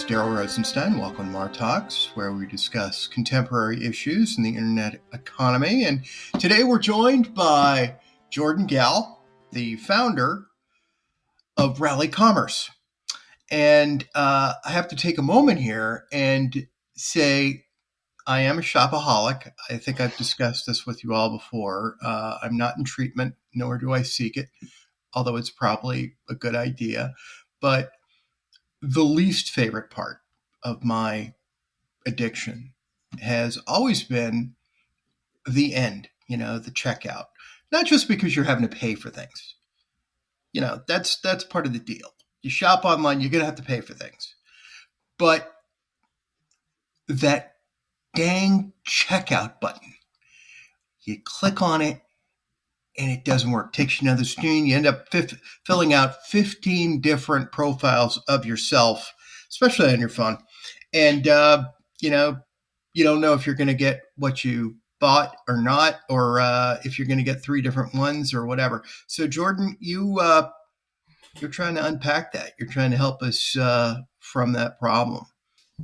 Daryl Rosenstein. Welcome to Martalks, where we discuss contemporary issues in the internet economy. And today we're joined by Jordan Gell, the founder of ecommerce. And I have to take a moment here and say I am a shopaholic. I think I've discussed this with you all before. I'm not in treatment, nor do I seek it, although it's probably a good idea. But the least favorite part of my addiction has always been the end, the checkout. Not just because you're having to pay for things. That's part of the deal. You shop online, you're going to have to pay for things. But that dang checkout button, you click on it and it doesn't work. It takes you to another screen. You end up filling out 15 different profiles of yourself, especially on your phone. And, you don't know if you're going to get what you bought or not, or if you're going to get 3 different ones or whatever. So, Jordan, you're trying to unpack that. You're trying to help us from that problem.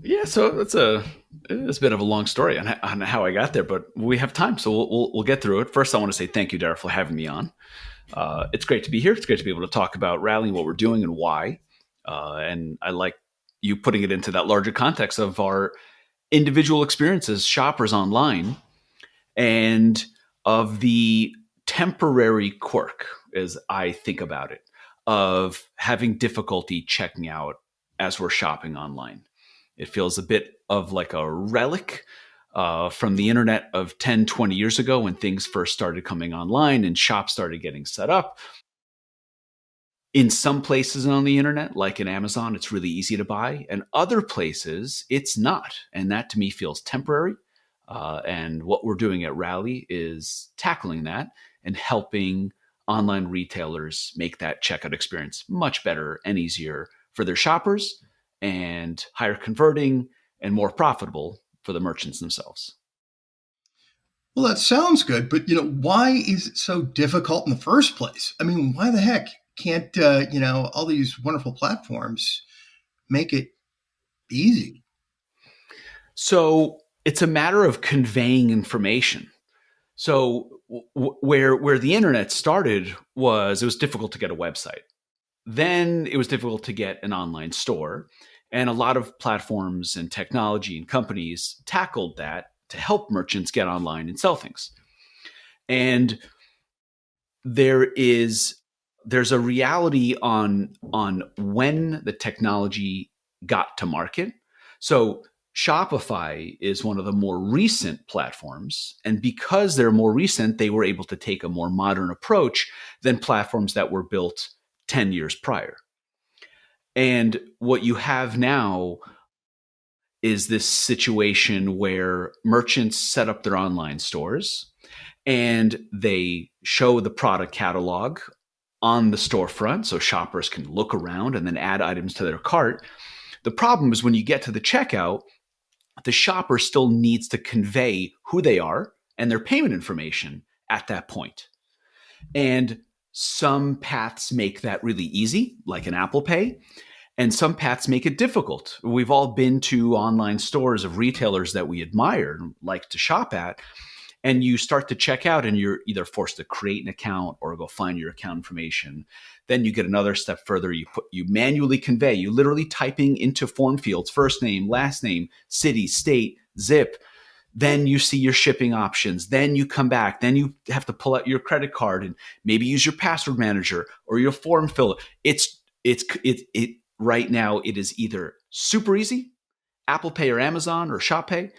Yeah, so it's a bit of a long story on how I got there, but we have time, so we'll get through it. First, I want to say thank you, Daryl, for having me on. It's great to be here. It's great to be able to talk about rallying, what we're doing, and why. And I like you putting it into that larger context of our individual experiences, shoppers online, and of the temporary quirk, as I think about it, of having difficulty checking out as we're shopping online. It feels a bit of like a relic from the internet of 10, 20 years ago when things first started coming online and shops started getting set up. In some places on the internet, like in Amazon, it's really easy to buy. And other places, it's not. And that to me feels temporary. And what we're doing at Rally is tackling that and helping online retailers make that checkout experience much better and easier for their shoppers, and higher converting and more profitable for the merchants themselves. Well, that sounds good, but why is it so difficult in the first place? I mean, why the heck can't all these wonderful platforms make it easy? So it's a matter of conveying information. So where the internet started it was difficult to get a website. Then it was difficult to get an online store. And a lot of platforms and technology and companies tackled that to help merchants get online and sell things. And there's a reality on when the technology got to market. So Shopify is one of the more recent platforms. And because they're more recent, they were able to take a more modern approach than platforms that were built 10 years prior. And what you have now is this situation where merchants set up their online stores and they show the product catalog on the storefront so shoppers can look around and then add items to their cart. The problem is when you get to the checkout, the shopper still needs to convey who they are and their payment information at that point. And some paths make that really easy, like an Apple Pay, and some paths make it difficult. We've all been to online stores of retailers that we admire and like to shop at, and you start to check out and you're either forced to create an account or go find your account information. Then you get another step further. You manually convey, you literally typing into form fields, first name, last name, city, state, zip. Then you see your shipping options. Then you come back. Then you have to pull out your credit card and maybe use your password manager or your form filler. It right now it is either super easy, Apple Pay or Amazon or Shop Pay,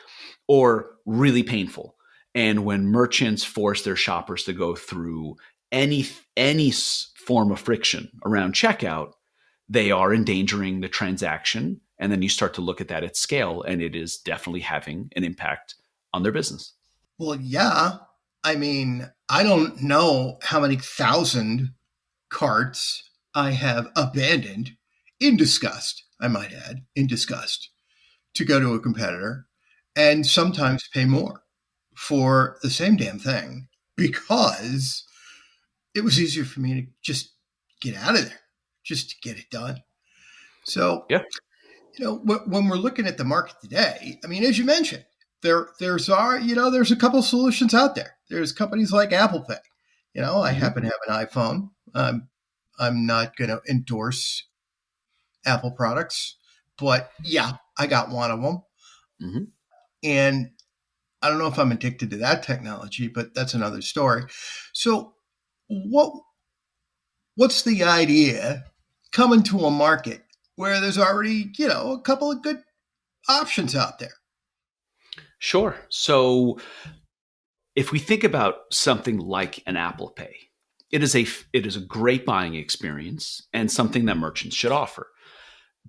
or really painful. And when merchants force their shoppers to go through any form of friction around checkout, they are endangering the transaction. And then you start to look at that at scale, and it is definitely having an impact on their business. Well, yeah. I mean, I don't know how many thousand carts I have abandoned in disgust, I might add, in disgust, to go to a competitor and sometimes pay more for the same damn thing because it was easier for me to just get out of there, just to get it done. So, Yeah. When we're looking at the market today, I mean, as you mentioned, there's a couple of solutions out there. There's companies like Apple Pay. I Mm-hmm. happen to have an iPhone. I'm not going to endorse Apple products, but yeah, I got one of them. Mm-hmm. And I don't know if I'm addicted to that technology, but that's another story. So, what what's the idea coming to a market where there's already, a couple of good options out there? Sure. So if we think about something like an Apple Pay, it is a great buying experience and something that merchants should offer.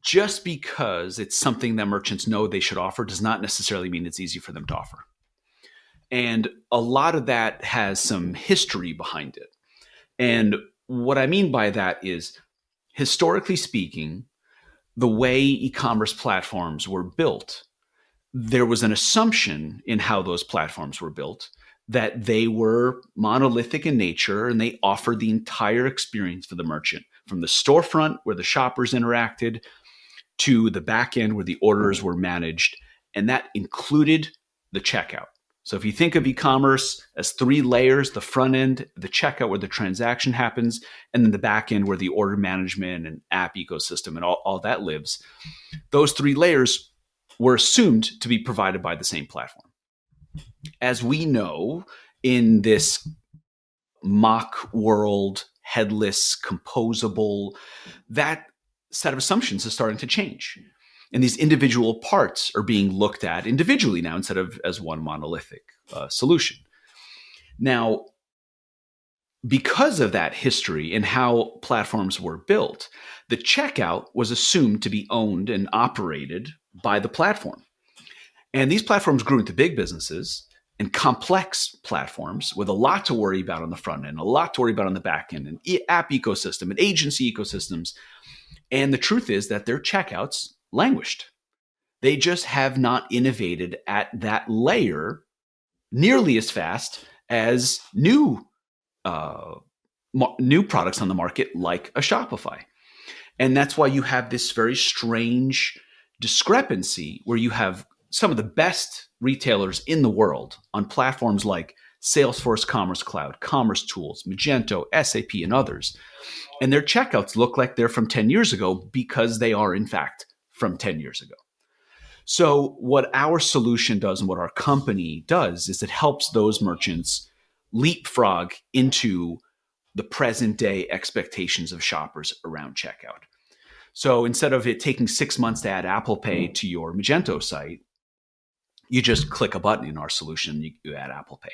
Just because it's something that merchants know they should offer does not necessarily mean it's easy for them to offer. And a lot of that has some history behind it. And what I mean by that is, historically speaking, the way e-commerce platforms were built, there was an assumption in how those platforms were built that they were monolithic in nature and they offered the entire experience for the merchant, from the storefront where the shoppers interacted to the back end where the orders were managed. And that included the checkout. So if you think of e-commerce as three layers: the front end, the checkout where the transaction happens, and then the back end where the order management and app ecosystem and all that lives, those three layers were assumed to be provided by the same platform. As we know, in this mock world, headless, composable, that set of assumptions is starting to change. And these individual parts are being looked at individually now instead of as one monolithic solution. Now, because of that history and how platforms were built, the checkout was assumed to be owned and operated by the platform. And these platforms grew into big businesses and complex platforms with a lot to worry about on the front end, a lot to worry about on the back end, an app ecosystem, and agency ecosystems. And the truth is that their checkouts languished. They just have not innovated at that layer nearly as fast as new products on the market like a Shopify. And that's why you have this very strange discrepancy where you have some of the best retailers in the world on platforms like Salesforce Commerce Cloud, Commerce Tools, Magento, SAP, and others. And their checkouts look like they're from 10 years ago because they are, in fact, from 10 years ago. So, what our solution does and what our company does is it helps those merchants leapfrog into the present day expectations of shoppers around checkout. So, instead of it taking 6 months to add Apple Pay to your Magento site, you just click a button in our solution, you add Apple Pay.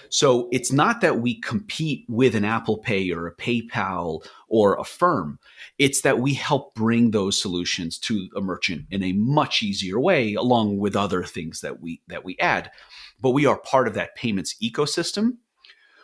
So it's not that we compete with an Apple Pay or a PayPal or a firm. It's that we help bring those solutions to a merchant in a much easier way, along with other things that we add. But we are part of that payments ecosystem.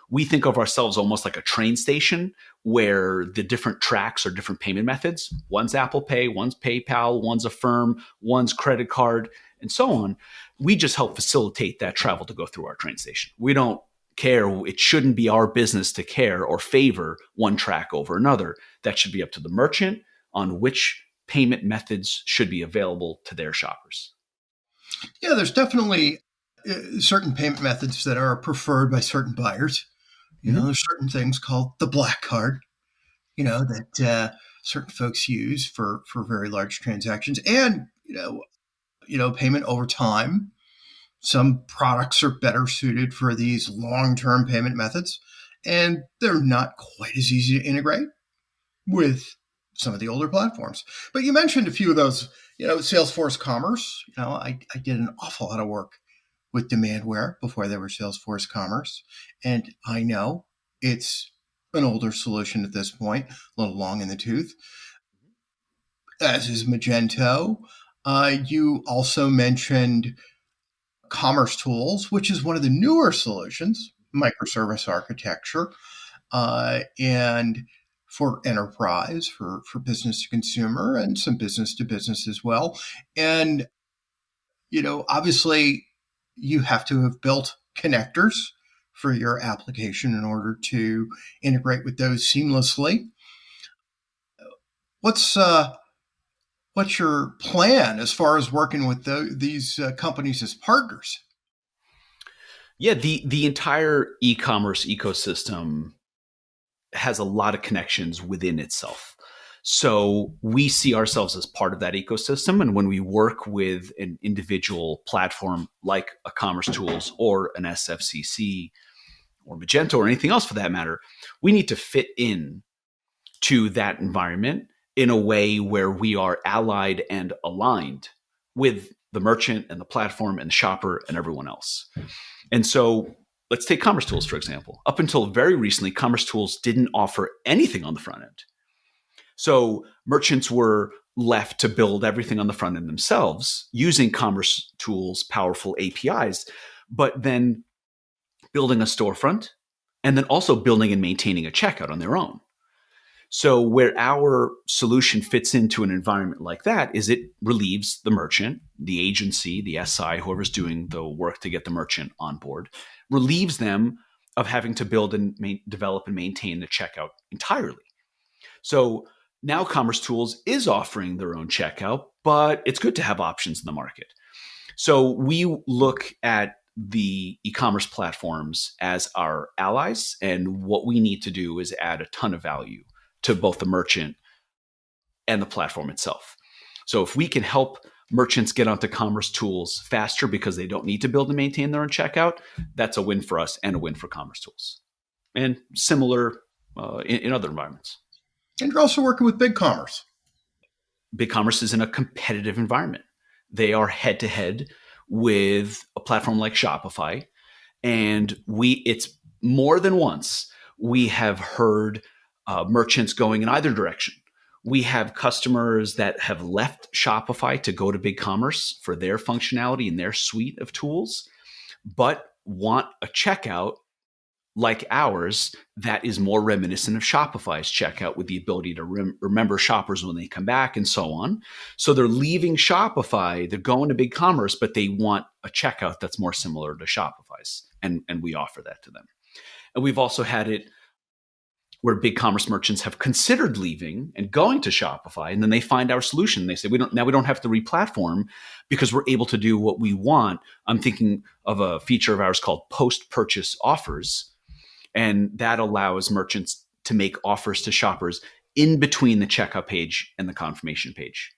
We think of ourselves almost like a train station where the different tracks are different payment methods. One's Apple Pay, one's PayPal, one's a firm, one's credit card, and so on. We just help facilitate that travel to go through our train station. We don't care. It shouldn't be our business to care or favor one track over another. That should be up to the merchant on which payment methods should be available to their shoppers. Yeah, there's definitely certain payment methods that are preferred by certain buyers. There's certain things called the black card, that certain folks use for very large transactions, and payment over time. Some products are better suited for these long-term payment methods, and they're not quite as easy to integrate with some of the older platforms. But you mentioned a few of those, Salesforce Commerce. I did an awful lot of work with Demandware before there were Salesforce Commerce, and I know it's an older solution at this point, a little long in the tooth, as is Magento. You also mentioned Commerce Tools, which is one of the newer solutions, microservice architecture, and for enterprise, for business to consumer, and some business to business as well. And, obviously, you have to have built connectors for your application in order to integrate with those seamlessly. What's what's your plan as far as working with these companies as partners? Yeah, the entire e-commerce ecosystem has a lot of connections within itself. So we see ourselves as part of that ecosystem. And when we work with an individual platform like a Commerce Tools or an SFCC or Magento or anything else for that matter, we need to fit in to that environment in a way where we are allied and aligned with the merchant and the platform and the shopper and everyone else. And so let's take Commerce Tools, for example. Up until very recently, Commerce Tools didn't offer anything on the front end. So merchants were left to build everything on the front end themselves using Commerce Tools' powerful APIs, but then building a storefront and then also building and maintaining a checkout on their own. So where our solution fits into an environment like that is it relieves the merchant, the agency, the SI, whoever's doing the work to get the merchant on board, relieves them of having to build and develop and maintain the checkout entirely. So now Commerce Tools is offering their own checkout, but it's good to have options in the market. So we look at the e-commerce platforms as our allies, and what we need to do is add a ton of value to both the merchant and the platform itself. So if we can help merchants get onto Commerce Tools faster because they don't need to build and maintain their own checkout, that's a win for us and a win for Commerce Tools. And similar in other environments. And you're also working with BigCommerce. BigCommerce is in a competitive environment. They are head to head with a platform like Shopify. And it's more than once we have heard merchants going in either direction. We have customers that have left Shopify to go to BigCommerce for their functionality and their suite of tools, but want a checkout like ours that is more reminiscent of Shopify's checkout with the ability to remember shoppers when they come back and so on. So they're leaving Shopify, they're going to BigCommerce, but they want a checkout that's more similar to Shopify's. And we offer that to them. And we've also had it where BigCommerce merchants have considered leaving and going to Shopify, and then they find our solution. They say, we don't have to re-platform because we're able to do what we want. I'm thinking of a feature of ours called post-purchase offers. And that allows merchants to make offers to shoppers in between the checkout page and the confirmation page.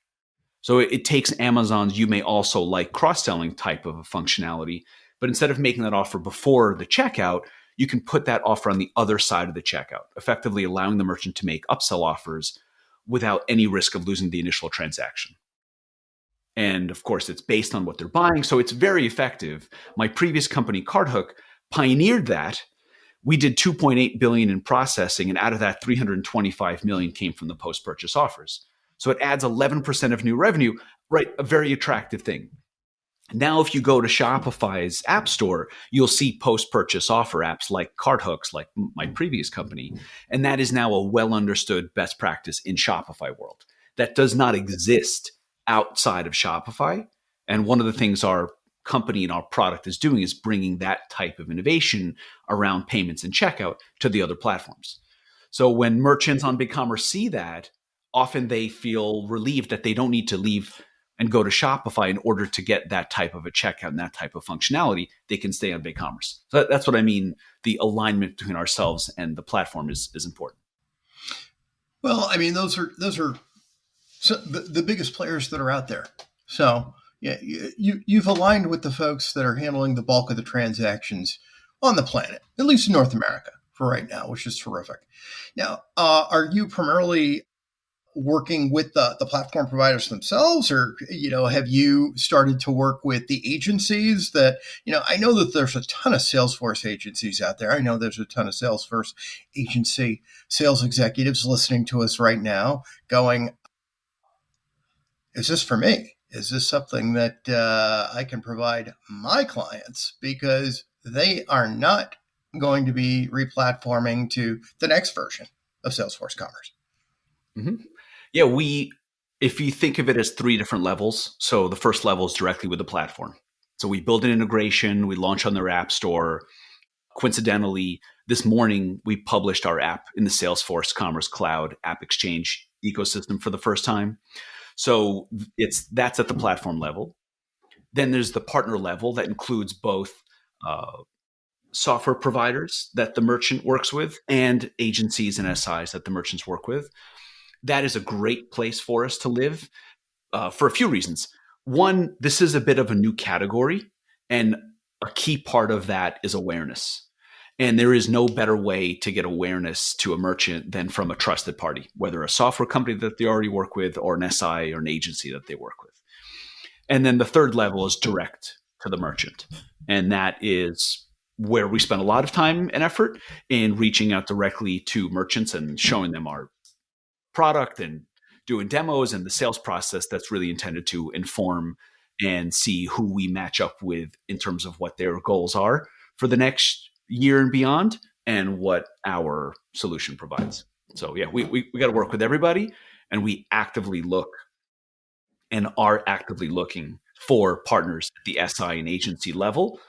So it takes Amazon's "you may also like" cross-selling type of a functionality, but instead of making that offer before the checkout, you can put that offer on the other side of the checkout, effectively allowing the merchant to make upsell offers without any risk of losing the initial transaction. And of course, it's based on what they're buying, so it's very effective. My previous company, CardHook, pioneered that. We did 2.8 billion in processing, and out of that, 325 million came from the post-purchase offers. So it adds 11% of new revenue, right? A very attractive thing. Now, if you go to Shopify's app store, you'll see post-purchase offer apps like CardHooks, like my previous company. And that is now a well-understood best practice in Shopify world. That does not exist outside of Shopify. And one of the things our company and our product is doing is bringing that type of innovation around payments and checkout to the other platforms. So when merchants on BigCommerce see that, often they feel relieved that they don't need to leave and go to Shopify in order to get that type of a checkout and that type of functionality. They can stay on BigCommerce. So that's what I mean. The alignment between ourselves and the platform is important. Well, I mean, those are the biggest players that are out there. So yeah, you've aligned with the folks that are handling the bulk of the transactions on the planet, at least in North America for right now, which is terrific. Now, are you primarily working with the platform providers themselves, or, have you started to work with the agencies that, I know that there's a ton of Salesforce agencies out there. I know there's a ton of Salesforce agency sales executives listening to us right now going, is this for me? Is this something that I can provide my clients? Because they are not going to be replatforming to the next version of Salesforce Commerce. Mm-hmm. Yeah, if you think of it as three different levels, so the first level is directly with the platform. So we build an integration, we launch on their app store. Coincidentally, this morning, we published our app in the Salesforce Commerce Cloud App Exchange ecosystem for the first time. So that's at the platform level. Then there's the partner level that includes both uh, software providers that the merchant works with and agencies and SIs that the merchants work with. That is a great place for us to live for a few reasons. One, this is a bit of a new category, and a key part of that is awareness. And there is no better way to get awareness to a merchant than from a trusted party, whether a software company that they already work with or an SI or an agency that they work with. And then the third level is direct to the merchant. And that is where we spend a lot of time and effort in reaching out directly to merchants and showing them our product and doing demos and the sales process that's really intended to inform and see who we match up with in terms of what their goals are for the next year and beyond and what our solution provides. So yeah, we got to work with everybody, and we actively look and are actively looking for partners at the SI and agency level.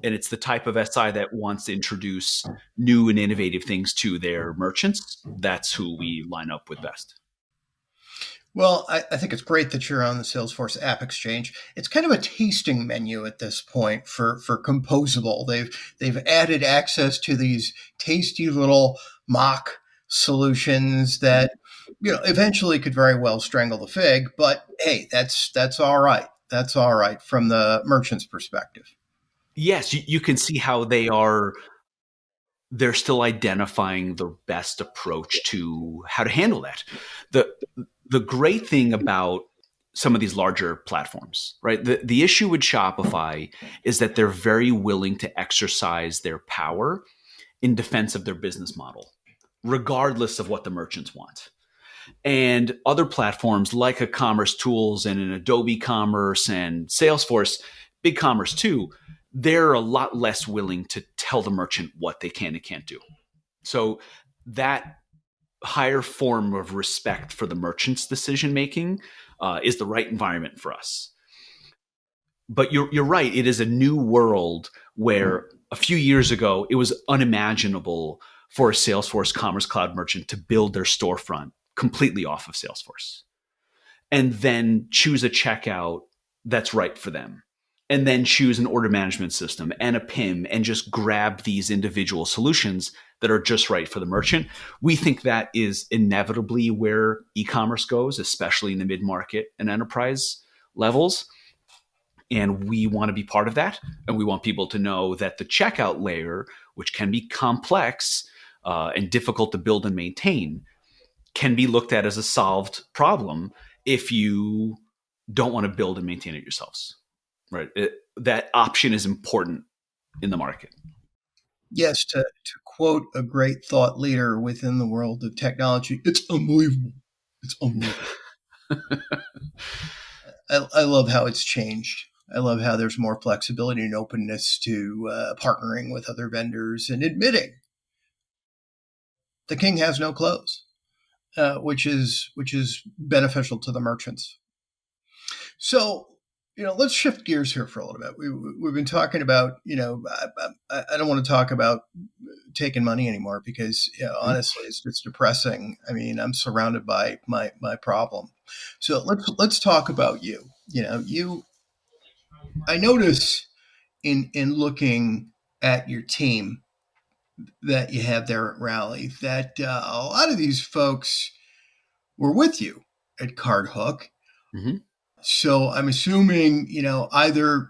And it's the type of SI that wants to introduce new and innovative things to their merchants. That's who we line up with best. Well, I think it's great that you're on the Salesforce App Exchange. It's kind of a tasting menu at this point for composable. They've added access to these tasty little mock solutions that eventually could very well strangle the fig. But hey, that's all right. That's all right from the merchant's perspective. Yes, you can see how they're still identifying the best approach to how to handle that. The great thing about some of these larger platforms, right? The issue with Shopify is that they're very willing to exercise their power in defense of their business model, regardless of what the merchants want. And other platforms like ecommerce tools and an Adobe Commerce and Salesforce, BigCommerce too, they're a lot less willing to tell the merchant what they can and can't do. So that higher form of respect for the merchant's decision making is the right environment for us. But you're right. It is a new world where a few years ago it was unimaginable for a Salesforce Commerce Cloud merchant to build their storefront completely off of Salesforce and then choose a checkout that's right for them, and then choose an order management system and a PIM and just grab these individual solutions that are just right for the merchant. We think that is inevitably where e-commerce goes, especially in the mid-market and enterprise levels. And we want to be part of that. And we want people to know that the checkout layer, which can be complex and difficult to build and maintain, can be looked at as a solved problem if you don't want to build and maintain it yourselves. Right. That option is important in the market. Yes, to quote a great thought leader within the world of technology, it's unbelievable. It's unbelievable. I love how it's changed. I love how there's more flexibility and openness to partnering with other vendors and admitting the king has no clothes, which is beneficial to the merchants. So, let's shift gears here for a little bit. We've been talking about, I don't want to talk about taking money anymore because honestly, it's depressing. I mean, I'm surrounded by my problem. So let's talk about you. I notice in looking at your team that you have there at Rally that a lot of these folks were with you at Card Hook. Mm-hmm. So I'm assuming, either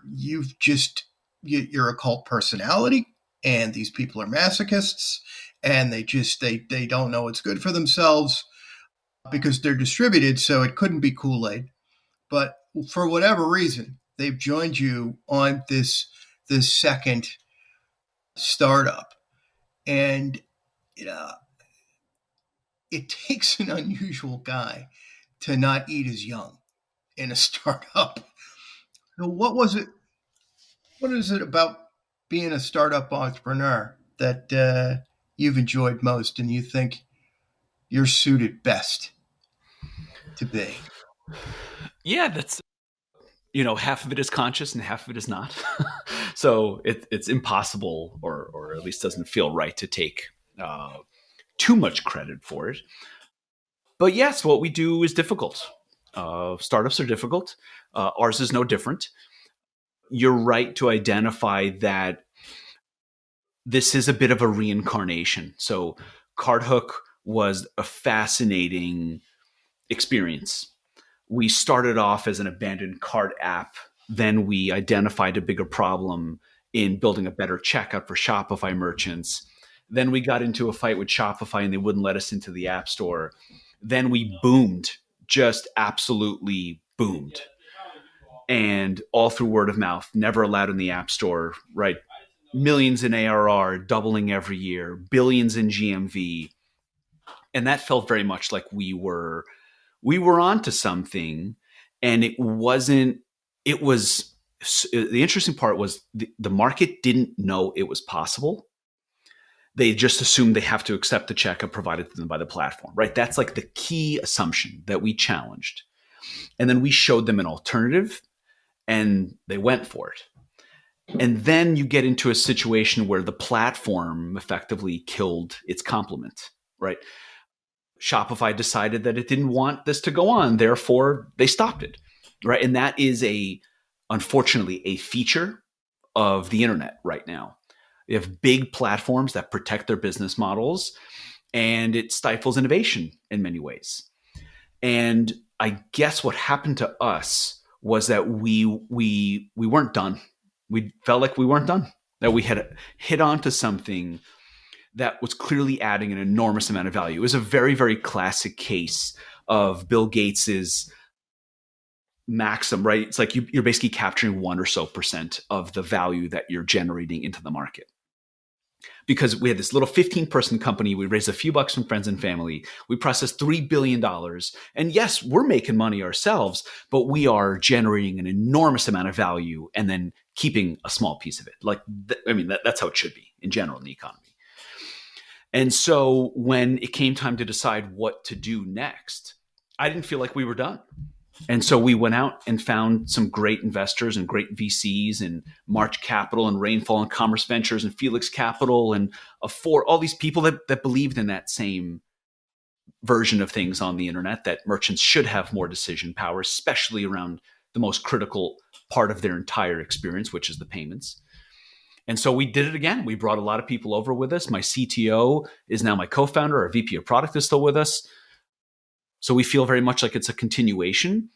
you're a cult personality and these people are masochists and they don't know what's good for themselves because they're distributed. So it couldn't be Kool-Aid, but for whatever reason, they've joined you on this second startup. And, it takes an unusual guy to not eat as young in a startup. So what is it about being a startup entrepreneur that you've enjoyed most and you think you're suited best to be? Yeah, that's, half of it is conscious and half of it is not. So it's impossible, or at least doesn't feel right to take too much credit for it. But yes, what we do is difficult. Startups are difficult. Ours is no different. You're right to identify that this is a bit of a reincarnation. So Cardhook was a fascinating experience. We started off as an abandoned cart app. Then we identified a bigger problem in building a better checkout for Shopify merchants. Then we got into a fight with Shopify and they wouldn't let us into the App Store. Then we boomed, just absolutely boomed. And all through word of mouth, never allowed in the App Store, right? Millions in ARR, doubling every year, billions in GMV. And that felt very much like we were onto something. And it wasn't, it was, the interesting part was the market didn't know it was possible. They just assumed they have to accept the checkout provided to them by the platform, right? That's like the key assumption that we challenged. And then we showed them an alternative and they went for it. And then you get into a situation where the platform effectively killed its complement, right? Shopify decided that it didn't want this to go on. Therefore, they stopped it, right? And that is unfortunately, a feature of the internet right now. You have big platforms that protect their business models, and it stifles innovation in many ways. And I guess what happened to us was that we weren't done. We felt like we weren't done, that we had hit onto something that was clearly adding an enormous amount of value. It was a very, very classic case of Bill Gates's maxim, right? It's like you're basically capturing 1% or so of the value that you're generating into the market. Because we had this little 15-person company, we raised a few bucks from friends and family, we processed $3 billion. And yes, we're making money ourselves, but we are generating an enormous amount of value and then keeping a small piece of it. That's how it should be in general in the economy. And so when it came time to decide what to do next, I didn't feel like we were done. And so we went out and found some great investors and great VCs and March Capital and Rainfall and Commerce Ventures and Felix Capital and all these people that believed in that same version of things on the internet, that merchants should have more decision power, especially around the most critical part of their entire experience, which is the payments. And so we did it again. We brought a lot of people over with us. My CTO is now my co-founder. Our VP of product is still with us. So we feel very much like it's a continuation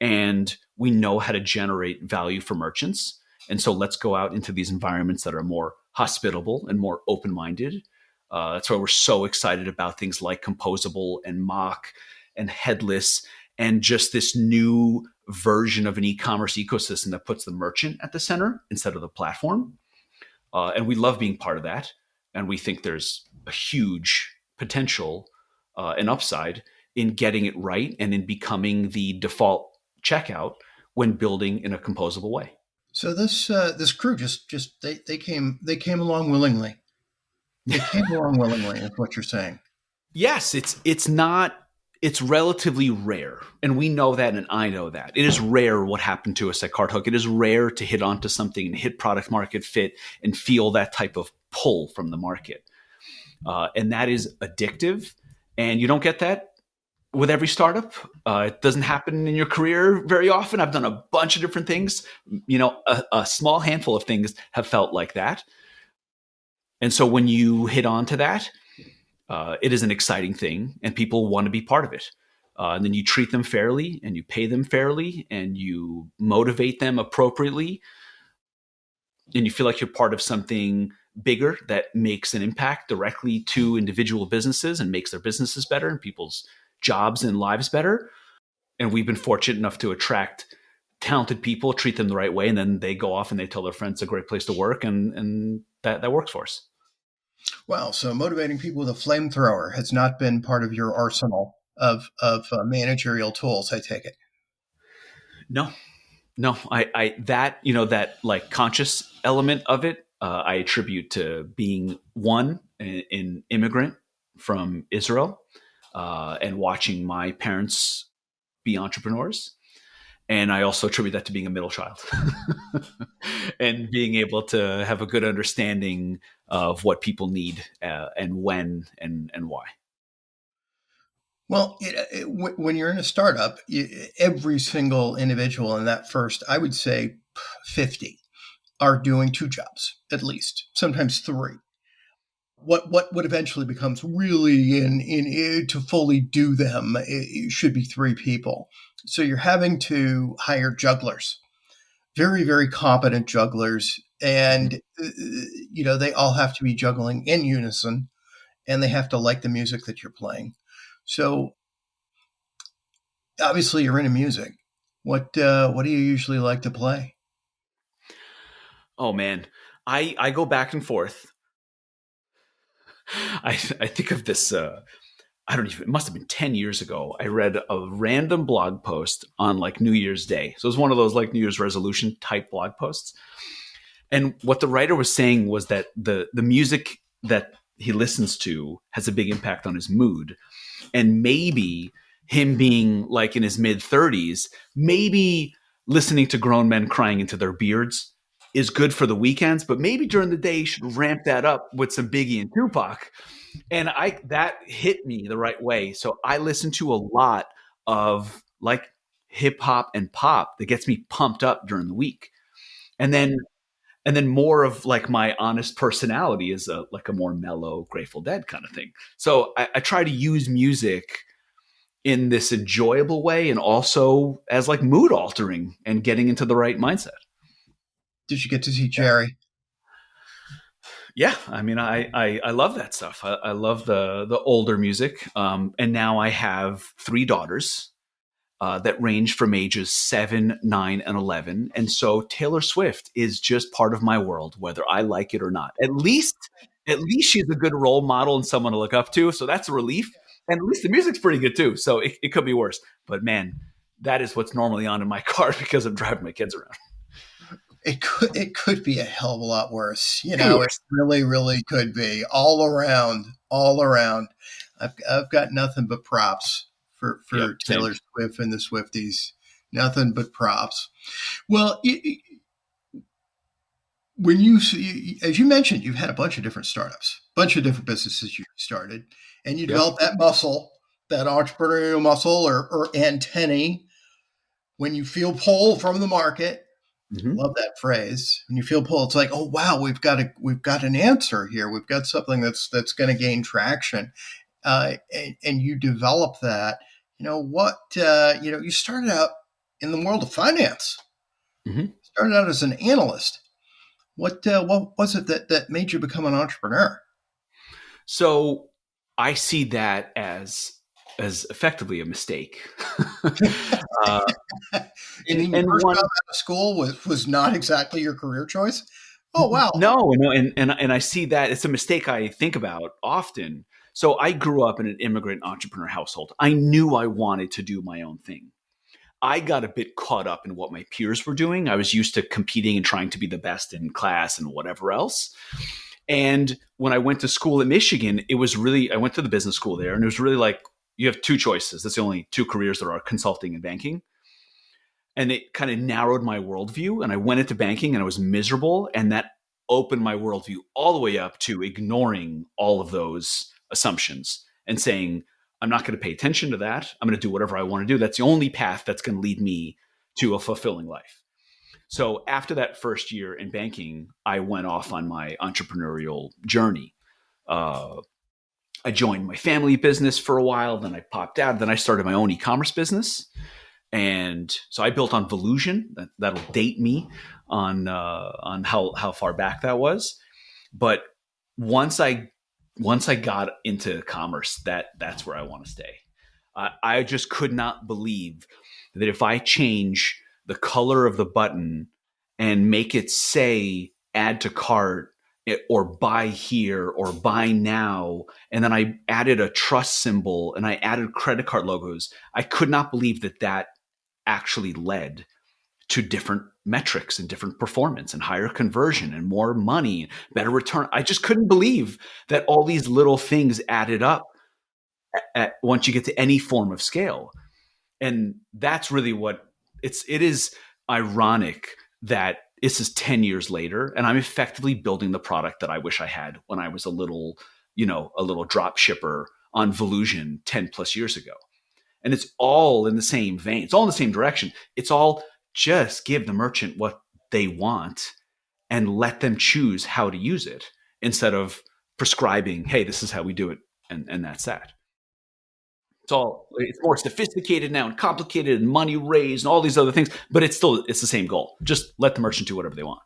and we know how to generate value for merchants. And so let's go out into these environments that are more hospitable and more open-minded. That's why we're so excited about things like composable and mock and headless and just this new version of an e-commerce ecosystem that puts the merchant at the center instead of the platform. And we love being part of that. And we think there's a huge potential and upside in getting it right and in becoming the default checkout when building in a composable way. So this crew they came along willingly. They came along willingly, is what you're saying. Yes, it's relatively rare. And we know that, and I know that. It is rare what happened to us at Cardhook. It is rare to hit onto something and hit product market fit and feel that type of pull from the market. And that is addictive. And you don't get that with every startup. It doesn't happen in your career very often. I've done a bunch of different things. A small handful of things have felt like that. And so when you hit onto that, it is an exciting thing and people want to be part of it. And then you treat them fairly and you pay them fairly and you motivate them appropriately. And you feel like you're part of something bigger that makes an impact directly to individual businesses and makes their businesses better and people's jobs and lives better. And we've been fortunate enough to attract talented people, treat them the right way, and then they go off and they tell their friends it's a great place to work, and that works for us. Well, so motivating people with a flamethrower has not been part of your arsenal of managerial tools, I take it. No, that like conscious element of it, I attribute to being an immigrant from Israel and watching my parents be entrepreneurs. And I also attribute that to being a middle child and being able to have a good understanding of what people need and when and why. Well, when you're in a startup, every single individual in that first, I would say 50 are doing two jobs at least, sometimes three. What eventually becomes really in to fully do them, it should be three people. So you're having to hire jugglers, very, very competent jugglers. Mhm. And, they all have to be juggling in unison, and they have to like the music that you're playing. So obviously you're into music. What do you usually like to play? Oh man, I go back and forth. I think of this. I don't even. It must have been 10 years ago. I read a random blog post on like New Year's Day. So it was one of those like New Year's resolution type blog posts. And what the writer was saying was that the music that he listens to has a big impact on his mood, and maybe him being like in his mid 30s, maybe listening to grown men crying into their beards is good for the weekends, but maybe during the day you should ramp that up with some Biggie and Tupac. And I that hit me the right way. So I listen to a lot of like hip hop and pop that gets me pumped up during the week. And then more of like my honest personality is like a more mellow Grateful Dead kind of thing. So I try to use music in this enjoyable way and also as like mood altering and getting into the right mindset. Did you get to see Yeah. Jerry? Yeah, I mean, I love that stuff. I love the older music, and now I have three daughters that range from ages 7, 9, and 11, and so Taylor Swift is just part of my world, whether I like it or not. At least she's a good role model and someone to look up to, so that's a relief. And at least the music's pretty good too, so it could be worse. But man, that is what's normally on in my car because I'm driving my kids around. It could be a hell of a lot worse. Could be It worse. really, really could be all around, all around. I've got nothing but props Yep, for same. Taylor Swift and the Swifties. Nothing but props. Well, when as you mentioned, you've had a bunch of different startups, a bunch of different businesses you started, and you Yep. developed that muscle, that entrepreneurial muscle or antennae when you feel pull from the market. Hmm. Love that phrase. When you feel pull, it's like, oh wow, we've got an answer here. We've got something that's going to gain traction, and you develop that. You started out in the world of finance. Hmm. Started out as an analyst. What was it that made you become an entrepreneur? So I see that as effectively a mistake. uh, You mean your and first one job out of school was not exactly your career choice? Oh wow. no, and I see that it's a mistake I think about often. So I grew up in an immigrant entrepreneur household. I knew I wanted to do my own thing. I got a bit caught up in what my peers were doing. I was used to competing and trying to be the best in class and whatever else. And when I went to school in Michigan, I went to the business school there, and it was really like you have two choices. That's the only two careers there are: consulting and banking. And it kind of narrowed my worldview. And I went into banking and I was miserable. And that opened my worldview all the way up to ignoring all of those assumptions and saying, I'm not going to pay attention to that. I'm going to do whatever I want to do. That's the only path that's going to lead me to a fulfilling life. So after that first year in banking, I went off on my entrepreneurial journey. Uh, I joined my family business for a while. Then I popped out. Then I started my own e-commerce business. And so I built on Volusion. That'll date me on how far back that was. But once I once I got into commerce, that's where I want to stay. I just could not believe that if I change the color of the button and make it say add to cart or buy here or buy now, and then I added a trust symbol and I added credit card logos, I could not believe that actually led to different metrics and different performance and higher conversion and more money, better return. I just couldn't believe that all these little things added up once you get to any form of scale. And that's really what it is ironic that this is 10 years later and I'm effectively building the product that I wish I had when I was a little drop shipper on Volusion 10 plus years ago. And it's all in the same vein. It's all in the same direction. It's all just give the merchant what they want and let them choose how to use it instead of prescribing, hey, this is how we do it. And that's that. It's more sophisticated now and complicated and money raised and all these other things, but it's the same goal. Just let the merchant do whatever they want.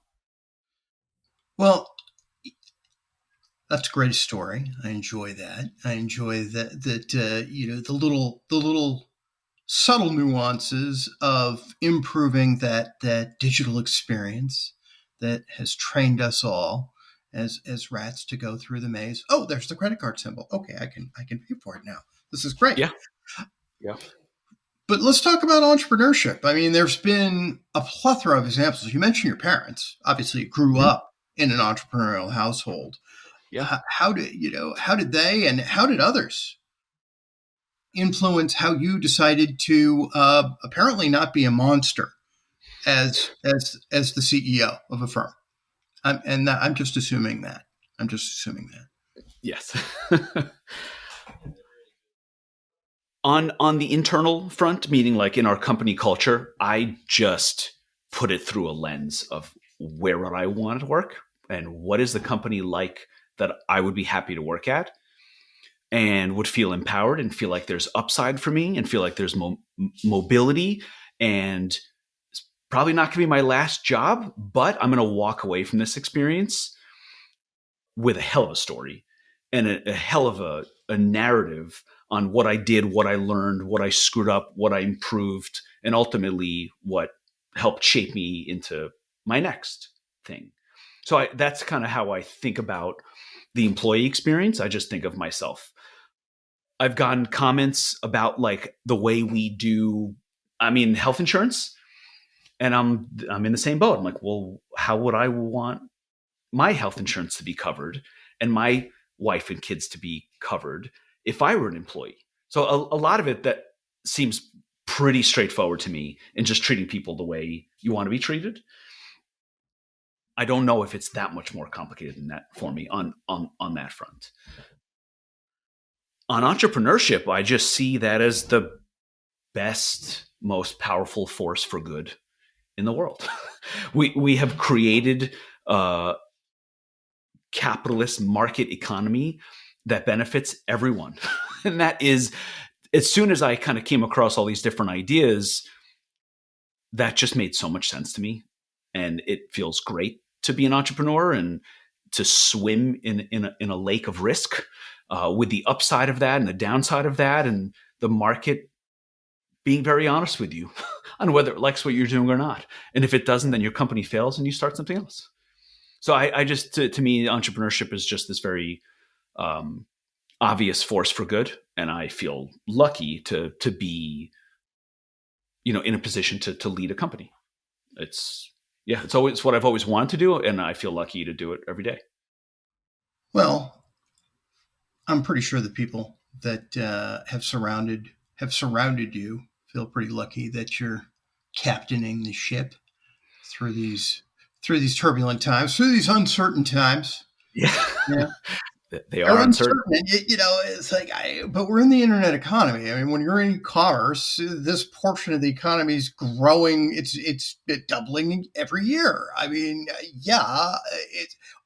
Well, that's a great story. I enjoy that. I enjoy that the little subtle nuances of improving that digital experience that has trained us all as rats to go through the maze. Oh, there's the credit card symbol. Okay, I can pay for it now. This is great. Yeah. But let's talk about entrepreneurship. I mean, there's been a plethora of examples. You mentioned your parents. Obviously, you grew up in an entrepreneurial household. Yeah. How did they and how did others influence how you decided to apparently not be a monster as the CEO of a firm? I'm just assuming that. Yes. On the internal front, meaning like in our company culture, I just put it through a lens of where would I want to work and what is the company like that I would be happy to work at and would feel empowered and feel like there's upside for me and feel like there's mobility, and it's probably not going to be my last job, but I'm going to walk away from this experience with a hell of a story and a hell of a narrative on what I did, what I learned, what I screwed up, what I improved, and ultimately what helped shape me into my next thing. So that's kind of how I think about the employee experience. I just think of myself. I've gotten comments about like the way we do, health insurance, and I'm in the same boat. I'm like, well, how would I want my health insurance to be covered and my wife and kids to be covered if I were an employee? So a lot of it that seems pretty straightforward to me in just treating people the way you want to be treated. I don't know if it's that much more complicated than that for me on that front. On entrepreneurship, I just see that as the best, most powerful force for good in the world. We have created a capitalist market economy that benefits everyone. And that is, as soon as I kind of came across all these different ideas, that just made so much sense to me. And it feels great to be an entrepreneur and to swim in a lake of risk with the upside of that and the downside of that, and the market being very honest with you on whether it likes what you're doing or not. And if it doesn't, then your company fails and you start something else. So I just, to me, entrepreneurship is just this very obvious force for good. And I feel lucky to be, in a position to lead a company. It's what I've always wanted to do. And I feel lucky to do it every day. Well, I'm pretty sure the people that have surrounded you feel pretty lucky that you're captaining the ship through these turbulent times, through these uncertain times. Yeah. Yeah. They are uncertain. It's like, but we're in the internet economy. I mean, when you're in e-commerce, this portion of the economy is growing. It's doubling every year. I mean,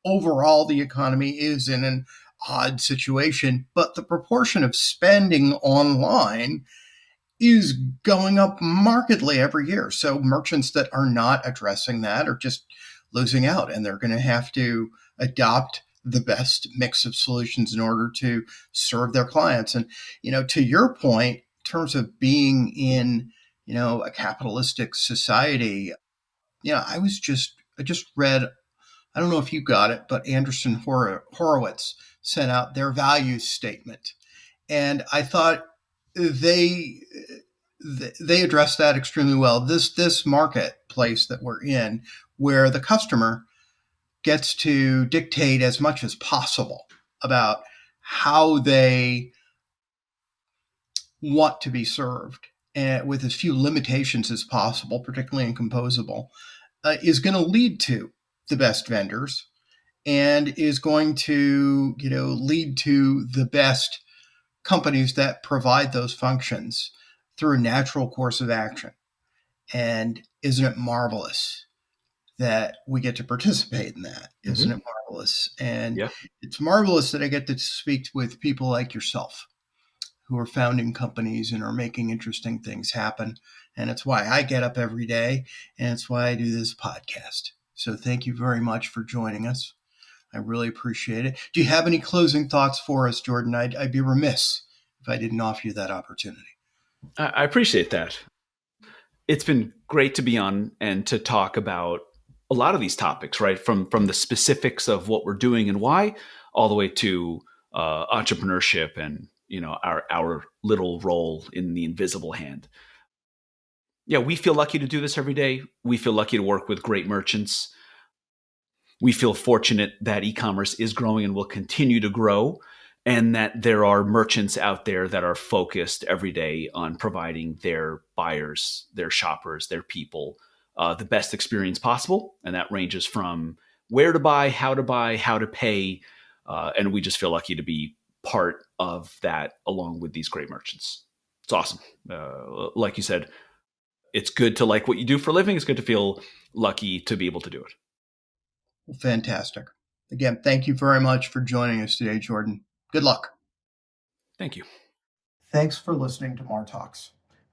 overall the economy is in an odd situation, but the proportion of spending online is going up markedly every year. So merchants that are not addressing that are just losing out, and they're going to have to adopt the best mix of solutions in order to serve their clients. And, to your point, in terms of being in, a capitalistic society, I just read, I don't know if you got it, but Anderson Horowitz sent out their values statement. And I thought they addressed that extremely well. This marketplace that we're in, where the customer gets to dictate as much as possible about how they want to be served, and with as few limitations as possible, particularly in composable, is going to lead to the best vendors and is going to, lead to the best companies that provide those functions through a natural course of action. And isn't it marvelous that we get to participate in that? Mm-hmm. Isn't it marvelous? And it's marvelous that I get to speak with people like yourself who are founding companies and are making interesting things happen. And it's why I get up every day, and it's why I do this podcast. So thank you very much for joining us. I really appreciate it. Do you have any closing thoughts for us, Jordan? I'd be remiss if I didn't offer you that opportunity. I appreciate that. It's been great to be on and to talk about a lot of these topics, right? From the specifics of what we're doing and why, all the way to entrepreneurship and our little role in the invisible hand. Yeah, we feel lucky to do this every day. We feel lucky to work with great merchants. We feel fortunate that e-commerce is growing and will continue to grow, and that there are merchants out there that are focused every day on providing their buyers, their shoppers, their people the best experience possible. And that ranges from where to buy, how to pay. And we just feel lucky to be part of that along with these great merchants. It's awesome. Like you said, it's good to like what you do for a living. It's good to feel lucky to be able to do it. Fantastic. Again, thank you very much for joining us today, Jordan. Good luck. Thank you. Thanks for listening to Martalks.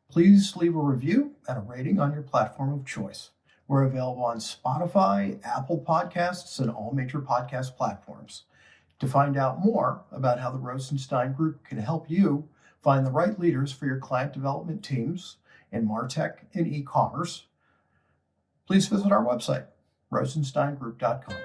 Please leave a review and a rating on your platform of choice. We're available on Spotify, Apple Podcasts, and all major podcast platforms. To find out more about how the Rosenstein Group can help you find the right leaders for your client development teams in MarTech and e-commerce, please visit our website, rosensteingroup.com.